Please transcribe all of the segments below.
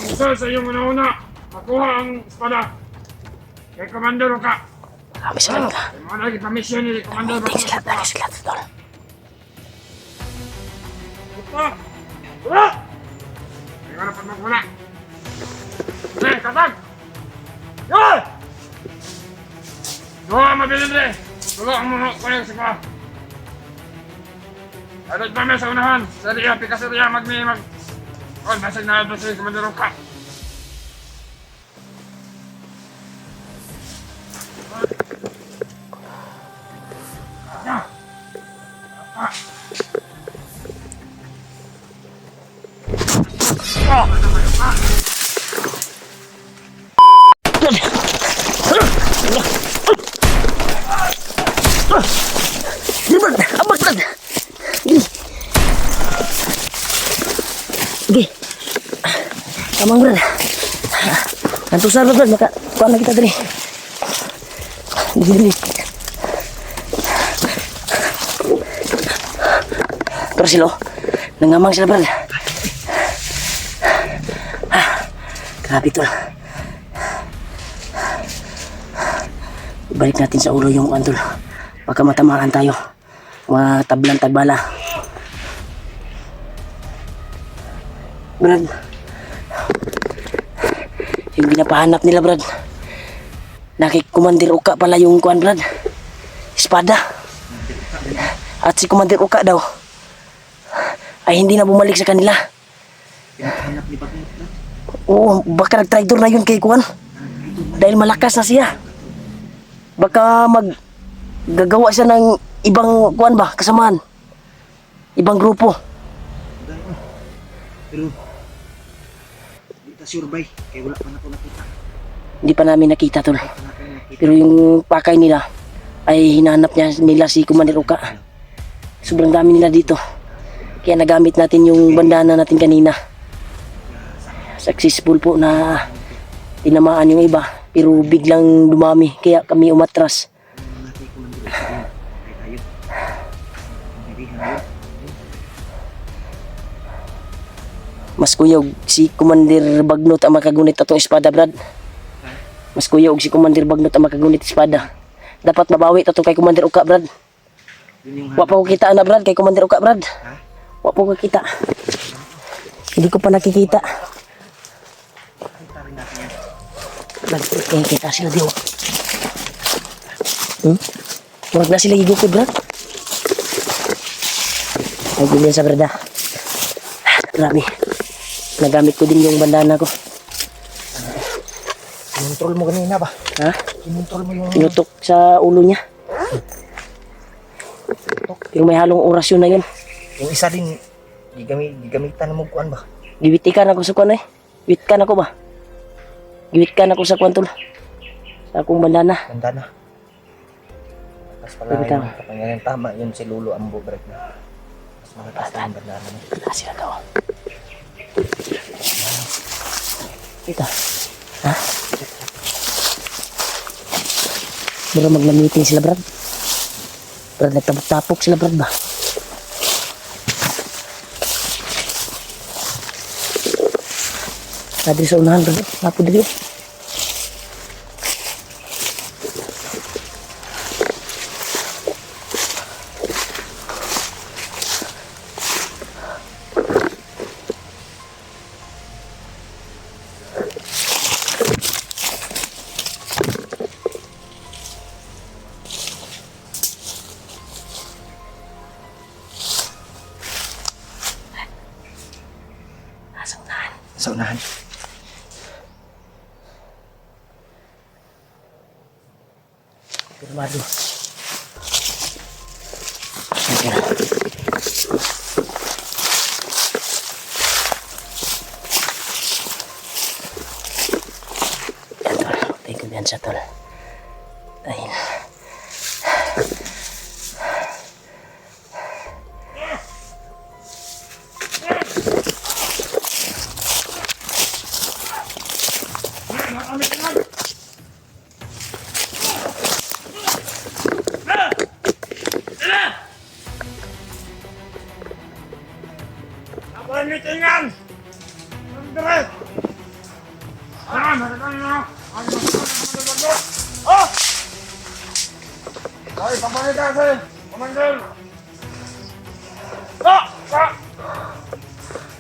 Ang isa sa iyong una-una, makuha ang espada. Kay Commander Roca. Kami sila ka. Mga lagi pamisyon ni Commander Lagi Roca. sila, tol. Wala! Wala! May ka na pag magwala. Re, katag! Yun! Doon, mabilin, Re. Tulog ang mga kuya sa ka. Alot ba may sa unahan? Sariya, pikasariya, mag... Oh, basag na ito si Commander Roca. Brad, abot, Brad. Sige. Tamang, Brad. Nantusar, Brad. Makakuha na kita dali. Dali. Pero sila, nangamang sila, Brad. Grabe ito. Ibalik natin sa ulo yung antol. Baka matamaan tayo. Mga tablang tagbala. Brad. Yung pinapahanap nila, Brad. Commander Roca pala yung kuan, Brad. Espada. At si Commander Roca daw ay hindi na bumalik sa kanila. Pinahanap ni Bagnet, Brad. Oo, baka nag-traitor na yun kay kuan. Dahil malakas na siya. Baka gagawa siya ng ibang kuan ba, kasamaan. Ibang grupo. Pero di ta sure bay, kaya wala pa na ito nakita. Hindi pa namin nakita, tol. Wala pa natin nakita. Pero yung pakay nila ay hinahanap nila si Commander Roca. Sobrang dami nila dito. Kaya nagamit natin yung bandana natin kanina. Successful po na tinamaan yung iba. Pero biglang dumami. Kaya kami umatras. Natin ko man dito sa kay tayo. Hindi hayo. Mas kuyog si Commander Bagnot ang makagunit atong espada, Brad. Mas kuyog si Commander Bagnot ang makagunit espada. Dapat mabawi ito kay Commander Roca, Brad. Yun yung Wa pa ko kita na, Brad, kay Commander Roca, Brad. ha? Wa pa ko kita. Hindi ko pa nakikita. Kita rin natin yan. Brad, kita sila diyo. Murag na sila gigukod, Brad. Ay, ganyan sa Brad, ah. Grabe. Nagamit ko din yung bandana ko. Kinontrol mo kanina ba? Ha? Kinontrol mo yung Pinutok sa ulo niya. Pero may halong orasyon na yun. isa din gigamitan mo kuan ba? Giwitikan ako sa kuwan eh. Witkan ako ba? Giwitkan ako sa kuwan, tol. Sa akong bandana. Ganda na. Tapos pala Bitaw. yung kapangyarihan tama yun si Lolo Ambo break na. Mas malakas na yung bandana mo. Wala sila daw. Ito. Ha? Bro, magna-meeting sila, Brad. Brad, nagtapok-tapok sila, Brad ba? Nadiri sa unahan, Brad. Napo diri. Nasa unahan. Sa unahan. Firmado. Yan, tol. Tayo ko yan siya, tol. Ayun. Ako ang mitingan! Andre! nakita niyo na. Ang masusunod sa Commander Bagnot. Oh! Ay, pabalik ka kasi. Commander. Ah! Ah!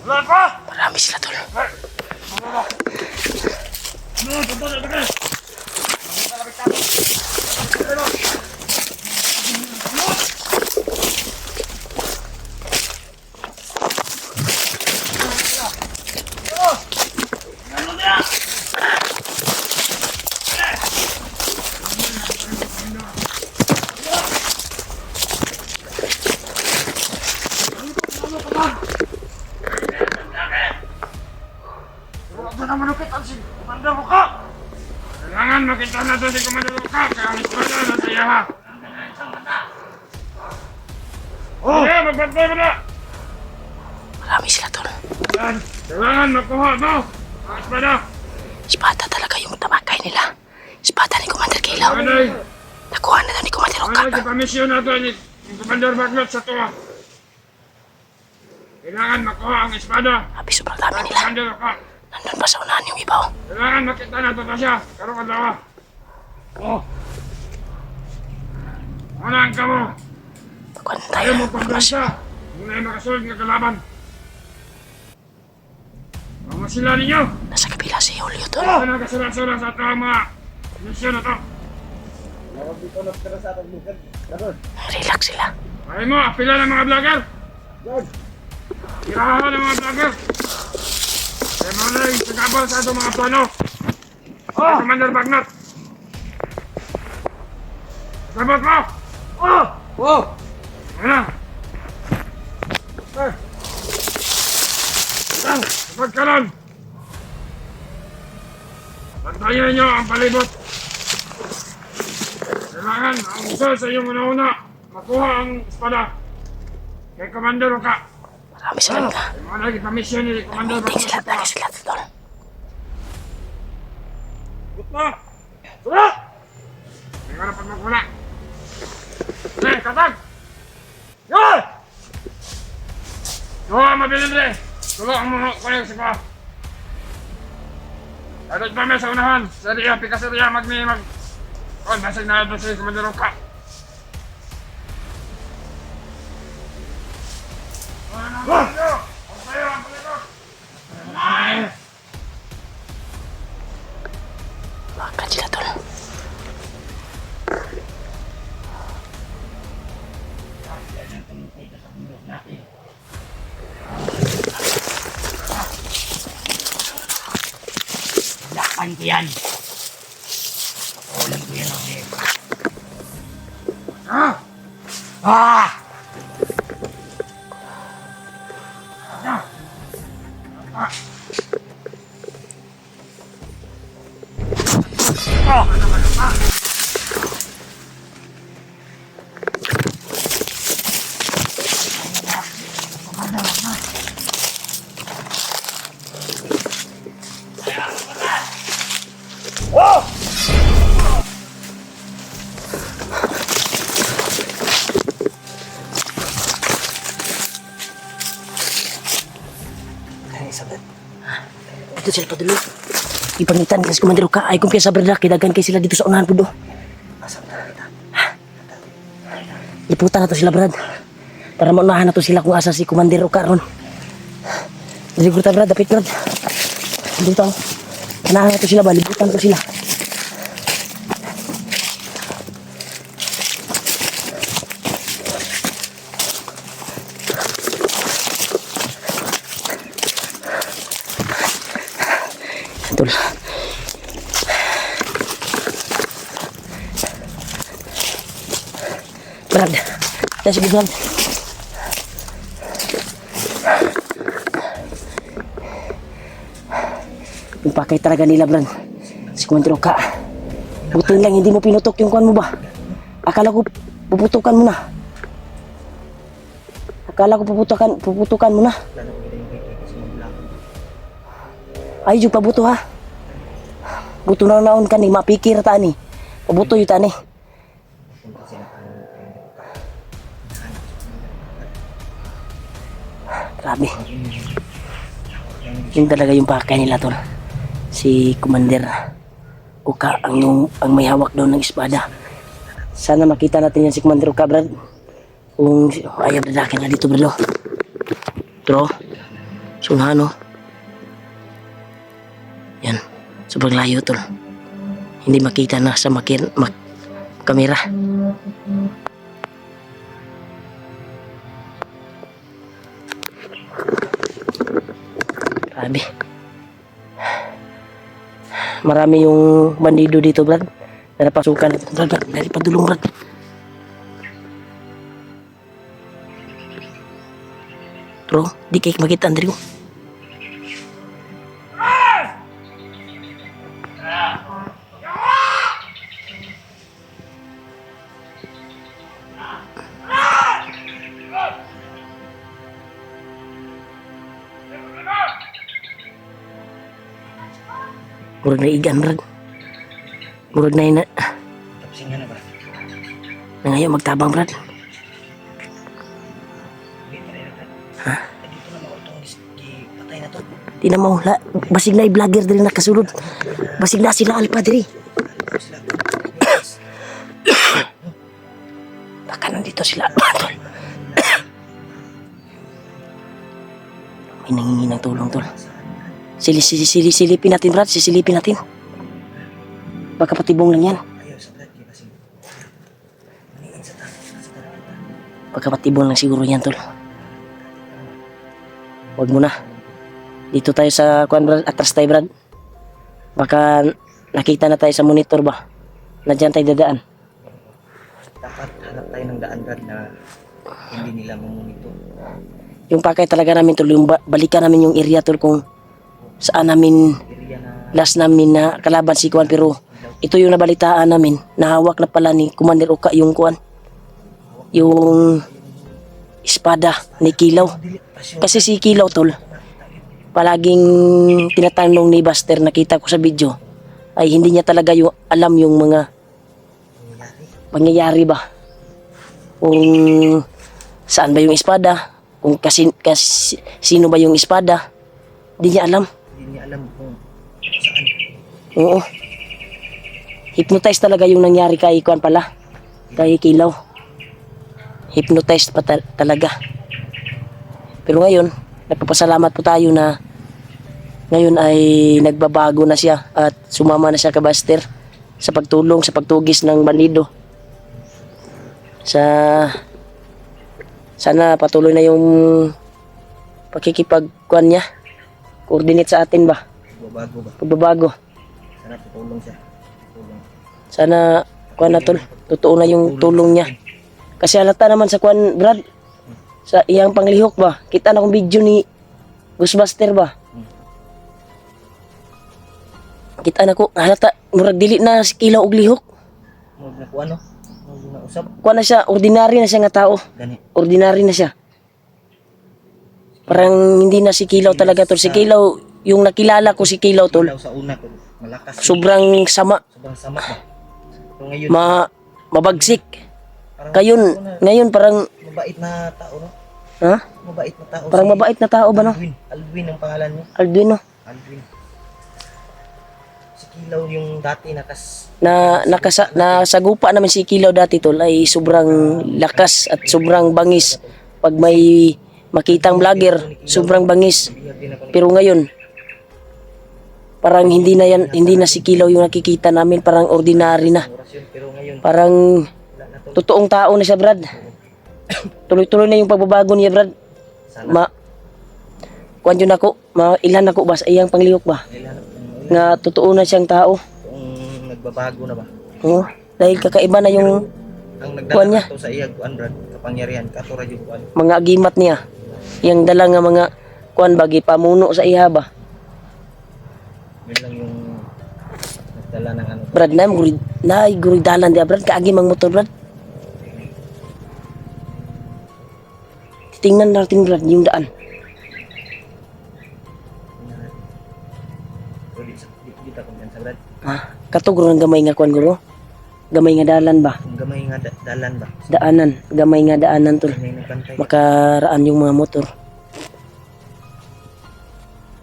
Wala pa! Marami sila tol. Ay! Wala na. Ano? Punta na ito. Huwag na manukit ang si Commander Ruka! Kailangan makita natin si Commander Ruka kaya ang ispada na siya ha! Oh! Kaya magbantay mo na! Marami sila tol. Yan! Kailangan makuha mo! Ang ispada! Espada talaga yung tamakay nila. Espada ni Commander Kilaw. Anay! Nakuha na daw ni Commander Oka. Anay, ipamisyon natin ni Commander Bagnot sa tuwa! Kailangan makuha ang espada! Abi sobrang dami Ang nila. Commander Ruka! Nandun pa sa unahan yung ibaw. Kailangan makita natin na siya! Karong adlaw! Oh! Anang ka mo! Pagkuhan tayo. Ayaw mo pagbansa! Muna ay makasunod ng kalaban! Mga sila ninyo! Nasa kabila si Julio tol. Ito na kasurang-surang sa ito ang mga misyon na ito! Relax sila. Ayaw mo, apila ng mga vlogger! Tirahan ng mga vlogger! Kaya mo na yung sagabal sa itong mga plano! Oh! Commander Bagnot! Sabot mo! Oh! Oh! Ano? Eh! Yan! Sabot ka nun! Bantayan niyo ang palibot! Kailangan ang isa sa inyong una-una makuha ang espada kay Commander Ruka! Marami sila nga. Kaya mo na ipamisyon ni Commander Meeting Bagnot sila. sa Lagi sila tol. Gutma! Sula! May harapan magmula! Dre, katag! Yoy! Tuwa, mabilin, Dre! Tulo ang mga kuya sa pa! Adot pa may sa unahan! Sa Ria, pika sa Ria, mag... Oh, basag na ito si Commander Ruka! Wah! Ang sayo, ang palikot! Bakit sila tol. Lakan ko yan! Ulan ko yan ang Ah! Ah! Ito sila pa dulo. Ipangitan kasi Commander Oka. Ay kumpiya sa berdak. Kidagan kay sila dito sa unahan po do. Liputan na to sila Brad. Para maunahan na to sila kung asa si Commander Oka ron. Liputan Brad. Dapit Brad. Dito. Unahan na to sila ba? Liputan to sila. Tol. Brad. Sige Brad. Yung pakay talaga nila Brad. Si Commander Oka. Buti lang hindi mo pinutok yung kuwan mo ba? Akala ko puputukan mo na. Akala ko puputukan mo na. Ay, yung pabuto ha. Buto na naon ka ni, mapikir ta ni. Pabuto yung ta ni. Grabe. Yun talaga yung pakay nila tol. si Commander Uka ang may hawak daw ng espada. Sana makita natin yan si Commander Uka, Brad. Kung ayaw na akin na dito, Brad. Pero, sunhan, no? Yan. Sobrang layo, tol. Hindi makita na sa kamera. Grabe. Marami yung bandido dito, Brad. Na napasukan natin, Brad. Dari padulong, Brad. Bro, di kayo makita, Andrew. Murag na igan, Brad. Murag na ina. Tapsin nga na ba? Na ngayon magtabang, Brad. Ha? Dito na mo itong patay na to. Di na mahula. Basig na i-vlogger diri nakasulod. Basig na sila alpa diri. Baka nandito sila alpa, tol. May nangingi ng tulong, tol. Silipin natin, Brad. Sisilipin natin. Baka patibong lang yan. Ayaw sa Brad, di ba sige? Maniin sa tanong. Baka patibong lang siguro yan, tol. Huwag mo na. Dito tayo sa kuan, Brad. Atras tayo, Brad. Baka nakita na tayo sa monitor ba? Na dyan tayo dadaan. Dapat hanap tayo ng daan, Brad, na hindi nila mamunito. Yung pakay talaga namin, tol. Yung balikan namin yung area, tol. Kung saan namin Area na last namin na kalaban si Kuan, pero ito yung nabalitaan namin, nahawak na pala ni Commander Uka yung Kuan, yung espada ni Kilaw. Kasi si Kilaw, tol, palaging tinatanong ni Buster, nakita ko sa video, ay hindi niya talaga yung alam yung mga pangyayari ba, kung saan ba yung espada, kung sino ba yung espada, hindi niya alam. hindi niya alam kung saan. Oo. Hypnotize talaga yung nangyari kay Kuan pala. Kay Kilaw. Hypnotize pa talaga. Pero ngayon, nagpapasalamat po tayo na ngayon ay nagbabago na siya at sumama na siya kay Buster sa pagtulong, sa pagtugis ng bandido. Sana patuloy na yung pakikipagkuan niya. Coordinate sa atin ba? Babago ba? Pagbabago. Sana tutulong siya. Tutulong. Sana kuan na, tol. Totoo na yung tulong niya. Kasi halata naman sa kuan, Brad. Sa iyang panglihok ba? Kita na kong video ni Ghostbuster ba? Kita na ko, halata, murag dili na si Kilaw og lihok. Huwag na kung ano? Huwag na usap. Kuan na siya, ordinary na siya nga tao. Gani. Ordinary na siya. Parang hindi na si Kilaw talaga, tol. Si Kilaw, yung nakilala ko si Kilaw, tol, Ilaw sa una ko. Malakas. sobrang sama, Sobrang sama ba? So ngayon, mabagsik. parang Ngayon parang, mabait na tao, no? ha? Mabait na tao. Parang mabait na tao ba, no? Alvin. Alvin ang pangalan niya. Alduino. Alvin. Si Kilaw yung dati Nasagupa namin si Kilaw dati, tol, ay sobrang lakas at sobrang bangis. Pag may makitang vlogger, sobrang bangis. Pero ngayon, parang hindi na si Kilaw yung nakikita namin, parang ordinary na. Pero ngayon, Parang wala na to. totoong tao na siya, Brad. Tuloy-tuloy na yung pagbabago niya, Brad. Kuan yun ako, ilan ako ba sa iyang panglihok ba? Nga totoo na siyang tao. Kung nagbabago na ba? Oo, dahil kakaiba na yung Ang Kuan niya. nagdala to sa iya, kuan, Brad, kapangyarihan, katura yung kuan. mga agimat niya. Yang dala nga mga kuan bagi pamuno sa iha ba. Yun lang yung nagdala ng ano. Brad, na guridalan dia, Brad, kaagi mang motor, Brad. Tingnan natin, Brad, yung daan. Pero di ta kumpiyansa, Brad. Ha? Katugro ng gamay nga kuan, guro. Gamay nga dalan ba? Kung gamay nga dalan ba? Daanan, gamay nga daanan, tol. May nagbantay. Makaraan yung mga motor.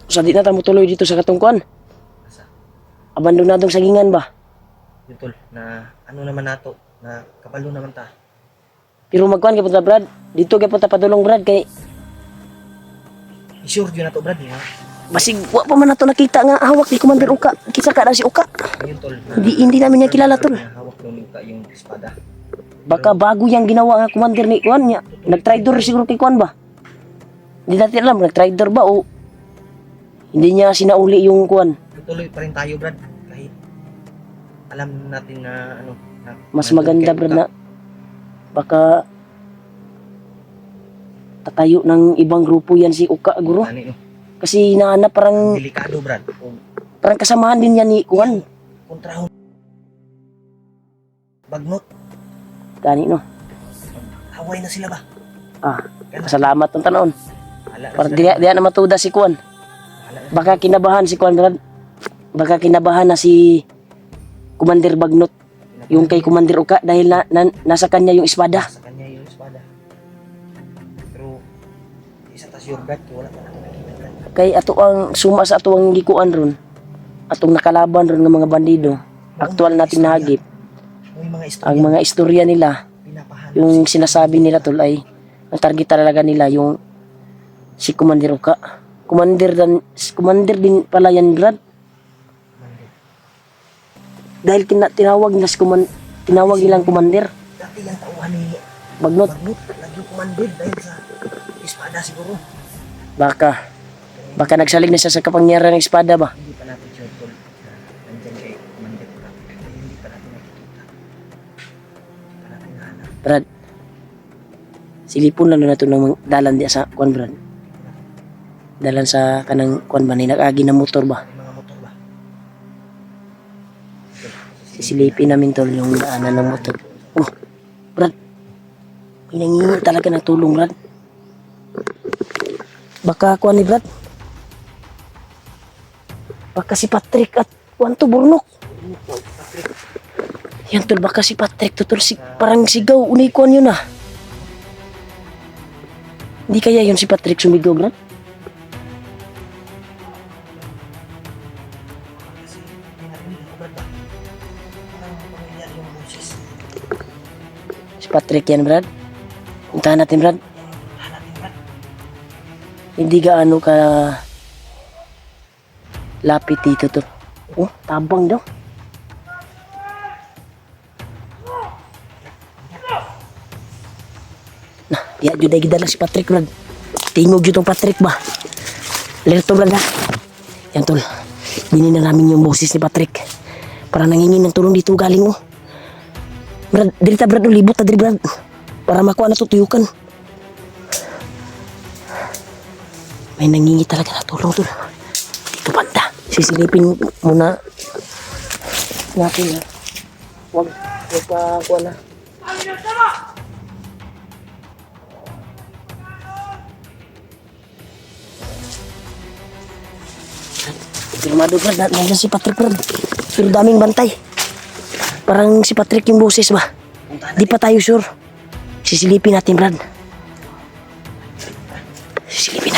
So di na tayo tuloy dito sa katungkuan. Asa? abandonadong sagingan ba? Yun tol, na ano naman nato, na kabalo naman ta. Pero magkuhan kay punta Brad. Dito kay punta padulong Brad kay Sure yun na to Brad, ha? basig wa pa man nato nakita nga hawak ni Commander Uka. Kisa ka na si Uka. Ngayon tol, Hindi namin niya kilala tol. na hawak ng Uka yung espada. Baka bago yang ginawa nga commander ni Kuan niya. Nag-traitor siguro kay Kuan ba? Hindi natin alam, nag-traitor ba o hindi niya sinauli yung Kuan. Tuloy pa rin tayo Brad, kahit alam natin na ano, na Mas maganda Brad na baka tatayo ng ibang grupo yan si Uka guro. Ano, no? Kasi hinahanap parang Delikado Brad. O, kasamahan din yan ni Kuan. kontrahon. Bagnot, Gani no. haway na sila ba? Ah, salamat ng tanon. Hala na Para sila. di na matuda si Kuan. Hala na. Baka kinabahan si Kuan Brad. Baka kinabahan na si Commander Bagnot yung kay Commander Uka dahil nasa kanya yung espada. Sa kanya yung espada. Pero isa ta sure Brad, kaya wala pa natin nakita Brad. Kay ato ang suma sa ato ang gikuan ron. Atong nakalaban ron ng mga bandido. Aktual nating nahagip. May mga istorya Ang mga istorya nila, pinapahalo. yung sinasabi nila tol ay ang target talaga nila yung si Commander Uka. Commander din pala yan Brad. Dahil tinawag nila tinawag nilang Commander Dati yung tauhan ni Bagnot. Bagnot, lagi kumandid dahil sa espada siguro. Baka nagsalig na siya sa kapangyarihan ng espada ba? Hindi pa natin sure tol na nandyan kay kumandid ko lang. Hindi pa natin nakikita. Hindi pa natin nahanap. Brad, silipon lang na ito ng dalan diya sa kuan Brad. Dalan sa kanang kuan ba, nagagi na motor ba? May mga motor ba? Sisilipin namin tol yung daanan ng motor. Oh, Brad, may nangingi talaga ng tulong Brad. Baka kuan ni Brad. Baka si Patrick at kuan to Burnok. Yan tol, baka si Patrick to tol, parang sigaw, unay kuan yun ah. Hindi kaya yun si Patrick sumigaw Brad? Kasi may narinig ako Brad ba? Parang pamilyar yung boses. Si Patrick yan Brad. Puntahan natin Brad. Hanapin Brad. Hindi gaano ka lapit dito to. Oh, tabang daw. Nah, diya jud ay gidala si Patrick Brad. Tingog jud tong Patrick ba. Lerto Brad ha. Yan tol. Dinin na namin yung boses ni Patrick. Para nangingin ng tulong dito galing oh. Brad, dirita Brad, libot ta diri Brad. Para makuha na to tuyukan. May nangingi talaga na tulong tol. Dito banda. Sisilipin muna natin ha. Wag pa kuha na. Firmado Brad, nandiyan si Patrick Brad. Pero daming bantay. Parang si Patrick yung boses ba? Di pa tayo sure. Sisilipin natin Brad. Sisilipin